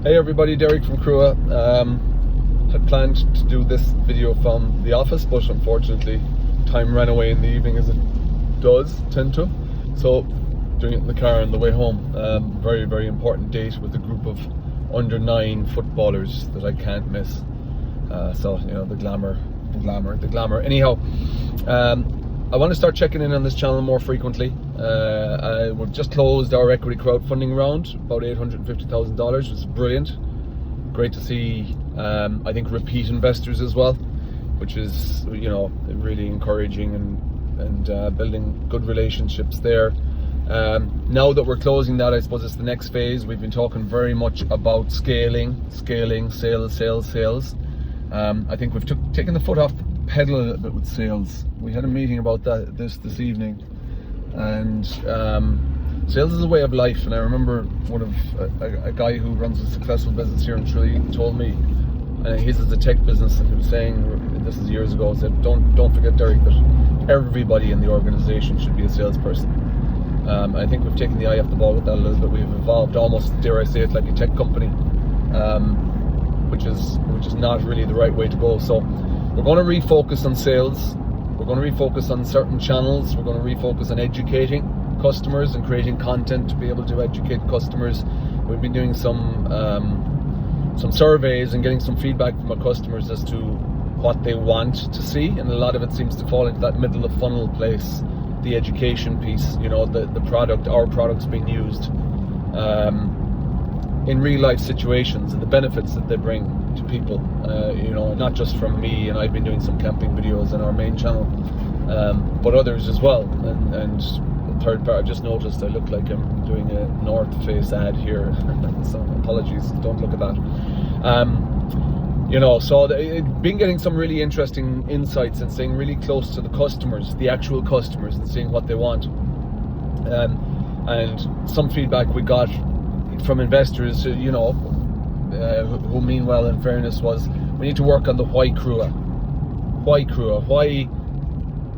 Hey everybody, Derek from Crua. Had planned to do this video from the office, but unfortunately time ran away in the evening, as it does tend to. So doing it in the car on the way home. Very, very important date with a group of under 9 footballers that I can't miss. So you know, the glamour. Anyhow, I want to start checking in on this channel more frequently. We've just closed our equity crowdfunding round, about $850,000, which is brilliant. Great to see, I think, repeat investors as well, which is, you know, really encouraging and building good relationships there. Now that we're closing that, I suppose it's the next phase. We've been talking very much about scaling, sales. I think we've taken the foot off the pedal a little bit with sales. We had a meeting about this evening, and sales is a way of life. And I remember one of a guy who runs a successful business here in Tralee told me, and his is a tech business, and he was saying, this is years ago, said, don't forget, Derek, that everybody in the organization should be a salesperson. I think we've taken the eye off the ball with that a little bit. We've evolved almost, dare I say it, like a tech company, which is not really the right way to go. So we're going to refocus on sales. We're going to refocus on certain channels. We're going to refocus on educating customers and creating content to be able to educate customers. We've been doing some surveys and getting some feedback from our customers as to what they want to see, and a lot of it seems to fall into that middle of funnel place, the education piece. You know, the product, our products being used in real life situations, and the benefits that they bring to people, you know, not just from me, and I've been doing some camping videos on our main channel, but others as well, and third part. I've just noticed I look like I'm doing a North Face ad here, so apologies, don't look at that. You know, so I've been getting some really interesting insights and staying really close to the customers, the actual customers, and seeing what they want. And some feedback we got from investors, you know, who mean well, in fairness, was we need to work on the why Crua. Why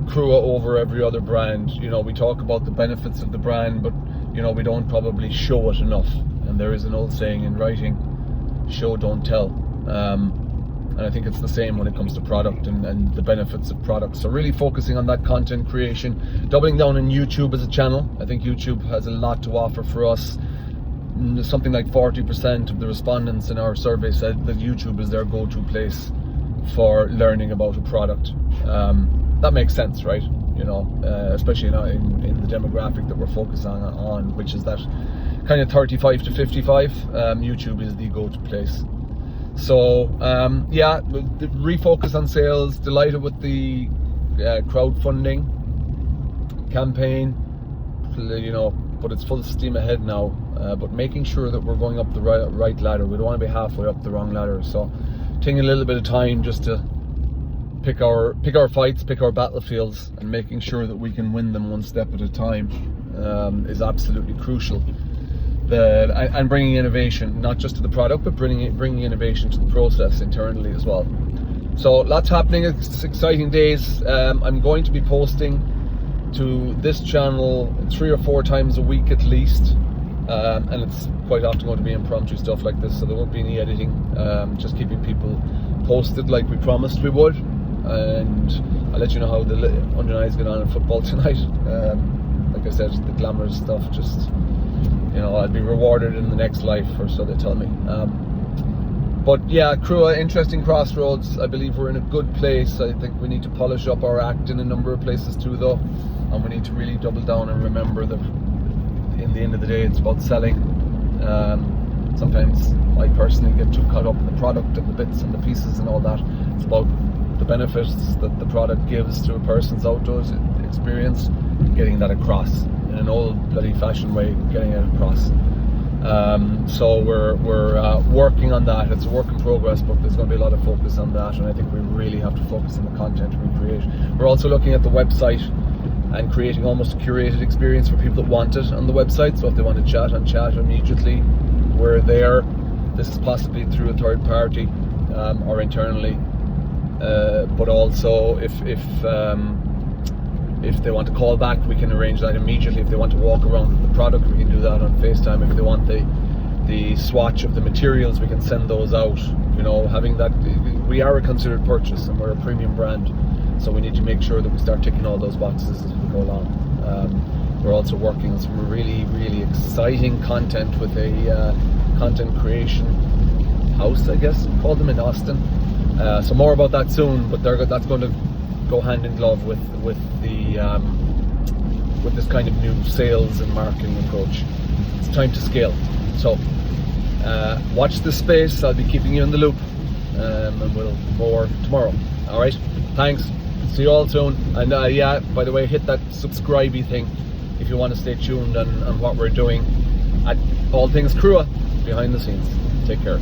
Crua over every other brand? You know, we talk about the benefits of the brand, but you know, we don't probably show it enough. And there is an old saying in writing, show, don't tell. And I think it's the same when it comes to product and the benefits of products. So really focusing on that content creation, doubling down on YouTube as a channel. I think YouTube has a lot to offer for us. Something like 40% of the respondents in our survey said that YouTube is their go-to place for learning about a product. That makes sense, right? You know, especially in the demographic that we're focusing on, which is that kind of 35 to 55. YouTube is the go-to place. So yeah, the refocus on sales. Delighted with the crowdfunding campaign, you know, but it's full steam ahead now. But making sure that we're going up the right ladder. We don't want to be halfway up the wrong ladder. So taking a little bit of time just to pick our fights, pick our battlefields, and making sure that we can win them one step at a time is absolutely crucial. And bringing innovation, not just to the product, but bringing innovation to the process internally as well. So lots happening. It's exciting days. I'm going to be posting to this channel 3 or 4 times a week at least, and it's quite often going to be impromptu stuff like this, so there won't be any editing, just keeping people posted like we promised we would. And I'll let you know how the under 9s get on in football tonight. Like I said, the glamorous stuff, just, you know, I'll be rewarded in the next life, or so they tell me. But yeah, Crua, interesting crossroads. I believe we're in a good place. I think we need to polish up our act in a number of places too, though, and we need to really double down and remember that in the end of the day, it's about selling. Sometimes I personally get too caught up in the product and the bits and the pieces and all that. It's about the benefits that the product gives to a person's outdoors experience, getting that across in an old bloody fashioned way, getting it across. So we're working on that. It's a work in progress, but there's going to be a lot of focus on that, and I think we really have to focus on the content we create. We're also looking at the website and creating almost a curated experience for people that want it on the website. So if they want to chat immediately, we're there. This is possibly through a third party or internally, but also if they want to call back, we can arrange that immediately. If they want to walk around with the product, we can do that on FaceTime. If they want the the swatch of the materials, we can send those out. You know, having that, we are a considered purchase and we're a premium brand, so we need to make sure that we start ticking all those boxes as we go along. We're also working on some really, really exciting content with a content creation house, I guess, called them, in Austin. So more about that soon, but that's going to go hand in glove with this kind of new sales and marketing approach. It's time to scale. So watch this space. I'll be keeping you in the loop, and we'll more tomorrow. All right, thanks. See you all soon. And yeah, by the way, hit that subscribey thing if you want to stay tuned on what we're doing at All Things Crua behind the scenes. Take care.